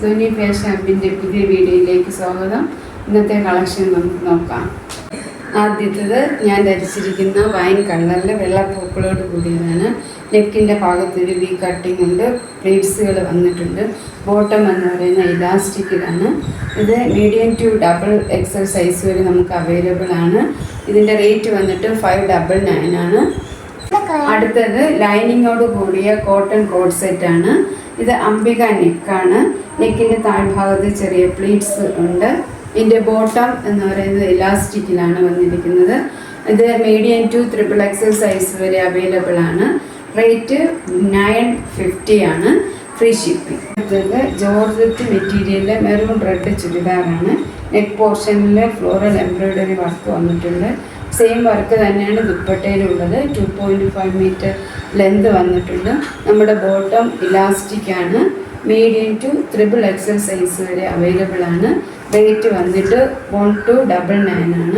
Dhoni fashion ഹബിൻ്റെ പുതിയ വീഡിയോയിലേക്ക് സ്വാഗതം. ഇന്നത്തെ കളക്ഷൻ നമുക്ക് നോക്കാം. ആദ്യത്തേത് ഞാൻ ധരിച്ചിരിക്കുന്ന വൈൻ കളറിൽ വെള്ളപ്പൂക്കളോട് കൂടിയതാണ്. നെക്കിൻ്റെ ഭാഗത്തൊരു വി കട്ടിംഗ് ഉണ്ട്, പ്ലീറ്റ്സുകൾ വന്നിട്ടുണ്ട്. ബോട്ടം എന്ന് പറയുന്ന ഇലാസ്റ്റിക്കിലാണ്. ഇത് medium to double XL size വരെ നമുക്ക് അവൈലബിൾ ആണ്. ഇതിൻ്റെ റേറ്റ് വന്നിട്ട് 599 ആണ്. അടുത്തത് ലൈനിങ്ങോട് കൂടിയ കോട്ടൺ കോഡ് സെറ്റാണ്. ഇത് അംബിക നെക്കാണ്. നെക്കിൻ്റെ താഴ്ഭാഗത്ത് ചെറിയ പ്ലീറ്റ്സ് ഉണ്ട്. ഇതിൻ്റെ ബോട്ടം എന്ന് പറയുന്നത് ഇലാസ്റ്റിക്കിലാണ് വന്നിരിക്കുന്നത്. ഇത് medium two triple XL size വരെ അവൈലബിൾ ആണ്. റേറ്റ് 950 ആണ്. Free shipping. അടുത്തത് ജോർജറ്റ് മെറ്റീരിയലിലെ മെറൂൺ റെഡ് ചുരിദാറാണ്. നെക്ക് പോർഷനിൽ ഫ്ലോറൽ എംബ്രോയ്ഡറി വർക്ക് വന്നിട്ടുണ്ട്. സെയിം വർക്ക് തന്നെയാണ് ദുപ്പട്ടയിലുള്ളത്. 2.5 മീറ്റർ ലെന്ത് വന്നിട്ടുണ്ട്. നമ്മുടെ ബോട്ടം ഇലാസ്റ്റിക് ആണ്. Medium two triple XL size വരെ അവൈലബിൾ ആണ്. റേറ്റ് വന്നിട്ട് 1299 ആണ്.